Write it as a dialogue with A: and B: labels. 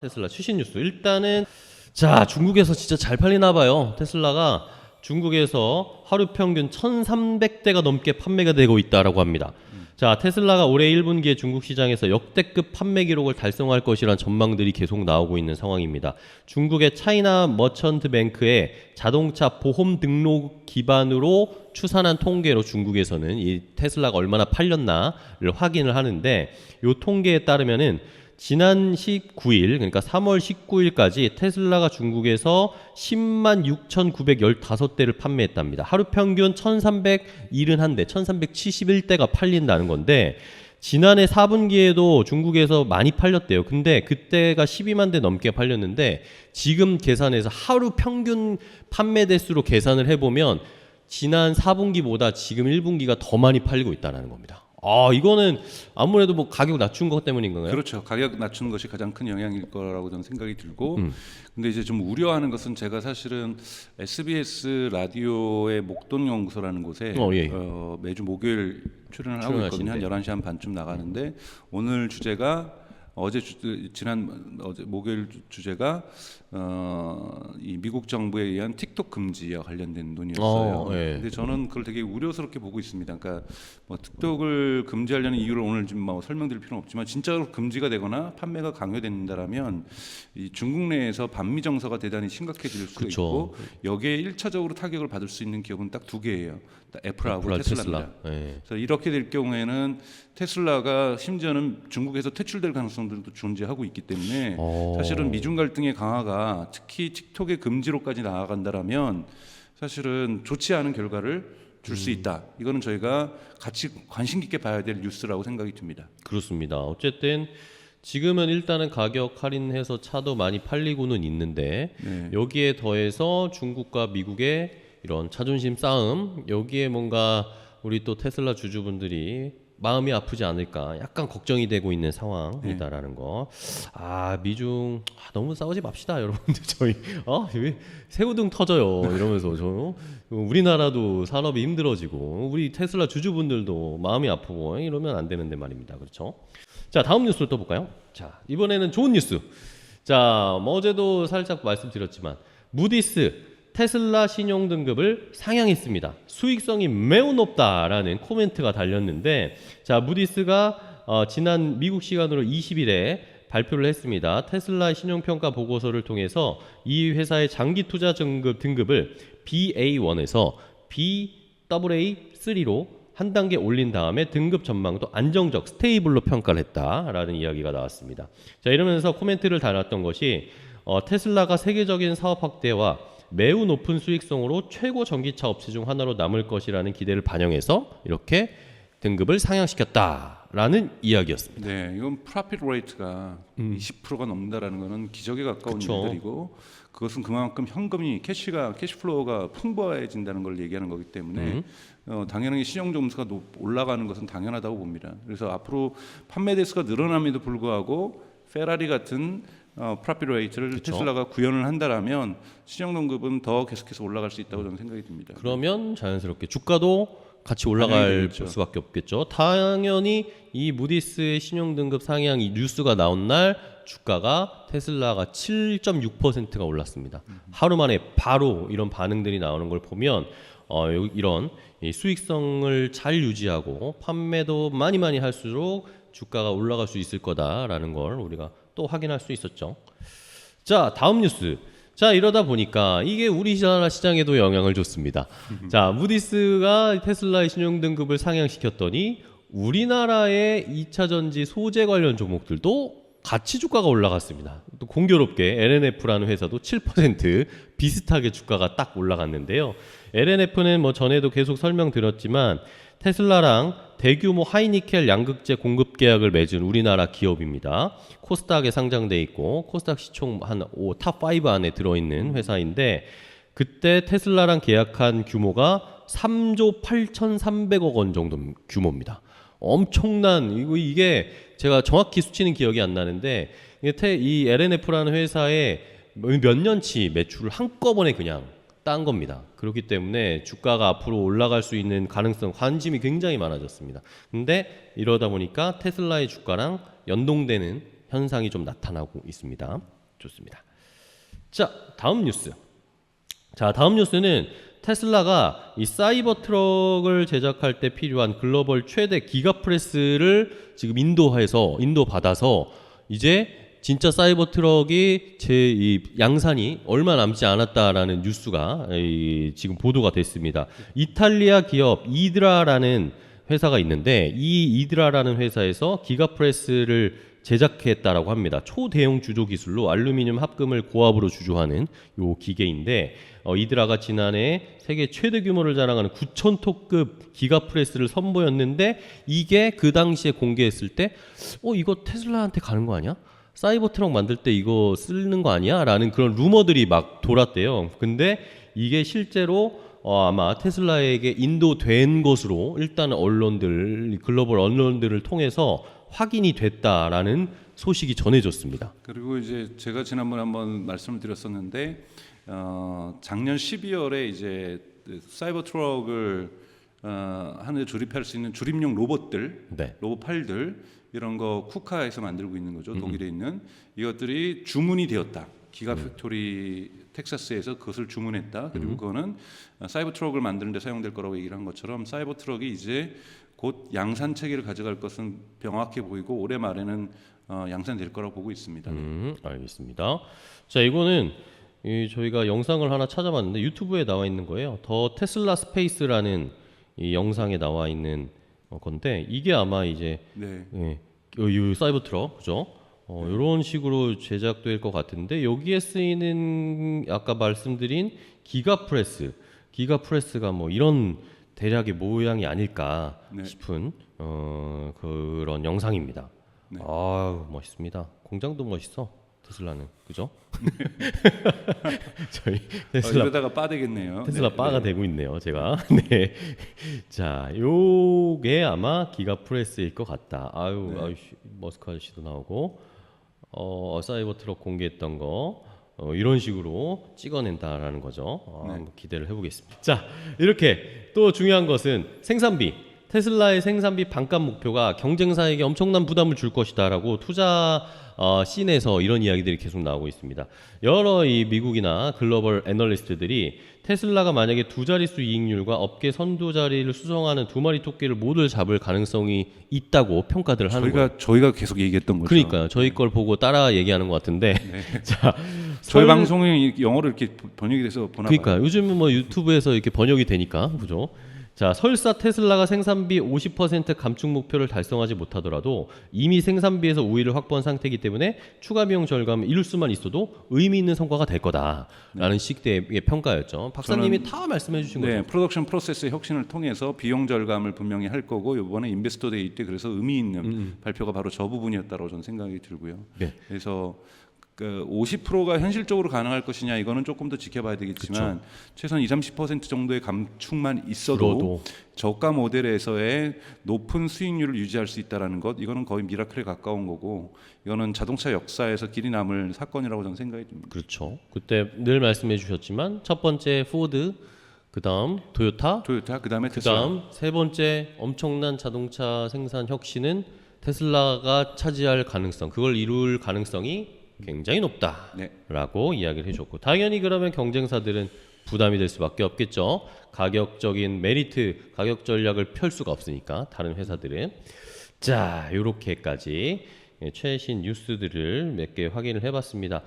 A: 테슬라 최신 뉴스. 일단은 자, 중국에서 진짜 잘 팔리나 봐요. 테슬라가 중국에서 하루 평균 1,300대가 넘게 판매가 되고 있다라고 합니다. 자, 테슬라가 올해 1분기에 중국 시장에서 역대급 판매 기록을 달성할 것이라는 전망들이 계속 나오고 있는 상황입니다. 중국의 차이나 머천트 뱅크의 자동차 보험 등록 기반으로 추산한 통계로 중국에서는 이 테슬라가 얼마나 팔렸나를 확인을 하는데, 이 통계에 따르면은 지난 19일, 그러니까 3월 19일까지 테슬라가 중국에서 10만 6,915대를 판매했답니다. 하루 평균 1,371대, 1,371대가 팔린다는 건데, 지난해 4분기에도 중국에서 많이 팔렸대요. 근데 그때가 12만 대 넘게 팔렸는데, 지금 계산해서 하루 평균 판매 대수로 계산을 해보면 지난 4분기보다 지금 1분기가 더 많이 팔리고 있다는 겁니다. 아, 이거는 아무래도 뭐 가격 낮춘 것 때문인 건가요?
B: 그렇죠. 가격 낮추는 것이 가장 큰 영향일 거라고 저는 생각이 들고, 근데 이제 좀 우려하는 것은, 제가 사실은 SBS 라디오의 목돈 연구소라는 곳에
A: 예.
B: 매주 목요일 출연을 하고 있거든요. 한 11시 한 반쯤 나가는데, 오늘 주제가 어제 목요일 주제가 이 미국 정부에 의한 틱톡 금지와 관련된 논의였어요.
A: 예.
B: 근데 저는 그걸 되게 우려스럽게 보고 있습니다. 그러니까 뭐 틱톡을 금지하려는 이유를 오늘 좀 뭐 설명드릴 필요는 없지만, 진짜로 금지가 되거나 판매가 강요된다라면 이 중국 내에서 반미 정서가 대단히 심각해질 수 있고, 여기에 1차적으로 타격을 받을 수 있는 기업은 딱 두 개예요. 애플하고 테슬라입니다.
A: 테슬라. 예.
B: 그래서 이렇게 될 경우에는 테슬라가 심지어는 중국에서 퇴출될 가능성들도 존재하고 있기 때문에, 사실은 미중 갈등의 강화가 특히 틱톡의 금지로까지 나아간다라면 사실은 좋지 않은 결과를 줄 수 있다. 이거는 저희가 같이 관심 깊게 봐야 될 뉴스라고 생각이 듭니다.
A: 그렇습니다. 어쨌든 지금은 일단은 가격 할인해서 차도 많이 팔리고는 있는데, 여기에 더해서 중국과 미국의 이런 자존심 싸움, 여기에 뭔가 우리 또 테슬라 주주분들이 마음이 아프지 않을까 약간 걱정이 되고 있는 상황이다라는 거. 아, 미중 너무 싸우지 맙시다, 여러분들. 저희 왜 새우등 터져요 이러면서 저 우리나라도 산업이 힘들어지고 우리 테슬라 주주분들도 마음이 아프고 이러면 안 되는데 말입니다. 그렇죠? 자, 다음 뉴스를 또 볼까요? 자, 이번에는 좋은 뉴스. 자, 뭐 어제도 살짝 말씀드렸지만 무디스 테슬라 신용 등급을 상향했습니다. 수익성이 매우 높다라는 코멘트가 달렸는데, 자, 무디스가 지난 미국 시간으로 20일에 발표를 했습니다. 테슬라 신용평가 보고서를 통해서 이 회사의 장기 투자 등급을 BA1에서 BAA3로 한 단계 올린 다음에 등급 전망도 안정적, 스테이블로 평가를 했다라는 이야기가 나왔습니다. 자, 이러면서 코멘트를 달았던 것이 테슬라가 세계적인 사업 확대와 매우 높은 수익성으로 최고 전기차 업체 중 하나로 남을 것이라는 기대를 반영해서 이렇게 등급을 상향시켰다라는 이야기였습니다.
B: 네, 이건 프로핏 레이트가 20%가 넘는다라는 것은 기적에 가까운 일들이고, 그것은 그만큼 현금이 캐시플로우가 풍부해진다는 걸 얘기하는 거기 때문에 당연히 시정 점수가 올라가는 것은 당연하다고 봅니다. 그래서 앞으로 판매 대수가 늘어남에도 불구하고 페라리 같은 프로핏 레이트를 테슬라가 구현을 한다라면 시정 등급은 더 계속해서 올라갈 수 있다고 저는 생각이 듭니다.
A: 그러면 자연스럽게 주가도 같이 올라갈 수밖에 없겠죠. 당연히 이 무디스의 신용 등급 상향 이 뉴스가 나온 날 주가가 테슬라가 7.6%가 올랐습니다. 하루 만에 바로 이런 반응들이 나오는 걸 보면 이런 수익성을 잘 유지하고 판매도 많이 할수록 주가가 올라갈 수 있을 거다라는 걸 우리가 또 확인할 수 있었죠. 자, 다음 뉴스. 자, 이러다 보니까 이게 우리나라 시장에도 영향을 줬습니다. 자, 무디스가 테슬라의 신용 등급을 상향시켰더니 우리나라의 2차 전지 소재 관련 종목들도 같이 주가가 올라갔습니다. 또 공교롭게 LNF라는 회사도 7% 비슷하게 주가가 딱 올라갔는데요. LNF는 뭐 전에도 계속 설명드렸지만 테슬라랑 대규모 하이니켈 양극재 공급 계약을 맺은 우리나라 기업입니다. 코스닥에 상장돼 있고 코스닥 시총 한 탑5 안에 들어있는 회사인데, 그때 테슬라랑 계약한 규모가 3조 8,300억 원 정도 규모입니다. 엄청난, 이게 제가 정확히 수치는 기억이 안 나는데, 이 LNF라는 회사의 몇 년치 매출을 한꺼번에 그냥 딴 겁니다. 그렇기 때문에 주가가 앞으로 올라갈 수 있는 가능성, 관심이 굉장히 많아졌습니다. 근데 이러다 보니까 테슬라의 주가랑 연동되는 현상이 좀 나타나고 있습니다. 좋습니다. 자, 다음 뉴스. 자, 다음 뉴스는 테슬라가 이 사이버 트럭을 제작할 때 필요한 글로벌 최대 기가프레스를 지금 인도 받아서 이제 진짜 사이버 트럭이 이 양산이 얼마 남지 않았다라는 뉴스가 지금 보도가 됐습니다. 이탈리아 기업 이드라라는 회사가 있는데 이 이드라라는 회사에서 기가프레스를 제작했다라고 합니다. 초대형 주조 기술로 알루미늄 합금을 고압으로 주조하는 요 기계인데 이드라가 지난해 세계 최대 규모를 자랑하는 9,000톤급 기가프레스를 선보였는데 이게 그 당시에 공개했을 때 이거 테슬라한테 가는 거 아니야? 사이버 트럭 만들 때 이거 쓰는 거 아니야? 라는 그런 루머들이 막 돌았대요. 근데 이게 실제로 아마 테슬라에게 인도된 것으로 일단 글로벌 언론들을 통해서 확인이 됐다라는 소식이 전해졌습니다.
B: 그리고 이제 제가 지난번에 한번 말씀을 드렸었는데 작년 12월에 이제 사이버 트럭을 하늘에 조립할 수 있는 조립용 로봇들,
A: 네.
B: 로봇 팔들 이런 거 쿠카에서 만들고 있는 거죠. 독일에 있는 이것들이 주문이 되었다. 기가팩토리 텍사스에서 그것을 주문했다. 그리고 그거는 사이버 트럭을 만드는 데 사용될 거라고 얘기를 한 것처럼 사이버 트럭이 이제 곧 양산 체계를 가져갈 것은 명확해 보이고 올해 말에는 양산될 거라고 보고 있습니다.
A: 알겠습니다. 자, 이거는 저희가 영상을 하나 찾아봤는데 유튜브에 나와 있는 거예요. 더 테슬라 스페이스라는 이 영상에 나와 있는 건데 이게 아마 이제
B: 네.
A: 이 사이버 트럭 그죠? 이런 식으로 제작될 것 같은데 여기에 쓰이는 아까 말씀드린 기가프레스가 뭐 이런 대략의 모양이 아닐까 싶은 그런 영상입니다.
B: 네.
A: 아우 멋있습니다. 공장도 멋있어. 테슬라는 그죠? 저희 테슬라
B: 이러다가 빠 되겠네요.
A: 테슬라 바가 되고 있네요, 제가. 네. 자, 요게 아마 기가프레스일 것 같다. 아유, 머스크 아저씨도 나오고, 사이버 트럭 공개했던 거 이런 식으로 찍어낸다라는 거죠. 한번 기대를 해보겠습니다. 자, 이렇게 또 중요한 것은 생산비. 테슬라의 생산비 반값 목표가 경쟁사에게 엄청난 부담을 줄 것이다라고 투자 씬에서 이런 이야기들이 계속 나오고 있습니다. 여러 이 미국이나 글로벌 애널리스트들이 테슬라가 만약에 두 자릿수 이익률과 업계 선두 자리를 수성하는 두 마리 토끼를 모두 잡을 가능성이 있다고 평가들을 하는 거예요.
B: 저희가 계속 얘기했던 거죠.
A: 그러니까요. 저희 걸 보고 따라 얘기하는 것 같은데. 자,
B: 저희 방송이 영어로 이렇게 번역이 돼서 보나 봐요.
A: 그러니까 요즘은 뭐 유튜브에서 이렇게 번역이 되니까 그죠? 자, 설사 테슬라가 생산비 50% 감축 목표를 달성하지 못하더라도 이미 생산비에서 우위를 확보한 상태이기 때문에 추가 비용 절감을 이룰 수만 있어도 의미 있는 성과가 될 거다라는 식대의 평가였죠. 박사님이 다 말씀해 주신 거죠.
B: 네, 프로덕션 프로세스의 혁신을 통해서 비용 절감을 분명히 할 거고 이번에 인베스터 데이 때 그래서 의미 있는 발표가 바로 저 부분이었다고 저는 생각이 들고요.
A: 네.
B: 그래서 50%가 현실적으로 가능할 것이냐 이거는 조금 더 지켜봐야 되겠지만 최소한 20-30% 정도의 감축만 있어도 저가 모델에서의 높은 수익률을 유지할 수 있다라는 것 이거는 거의 미라클에 가까운 거고 이거는 자동차 역사에서 길이 남을 사건이라고 저는 생각이 듭니다.
A: 그렇죠. 그때 늘 말씀해 주셨지만 첫 번째 포드, 그다음 토요타,
B: 그다음에 테슬라.
A: 그다음 세 번째 엄청난 자동차 생산 혁신은 테슬라가 차지할 가능성, 그걸 이룰 가능성이 굉장히 높다라고 이야기를 해줬고 당연히 그러면 경쟁사들은 부담이 될 수밖에 없겠죠. 가격적인 메리트, 가격 전략을 펼 수가 없으니까 다른 회사들은. 자, 요렇게까지 최신 뉴스들을 몇 개 확인을 해봤습니다.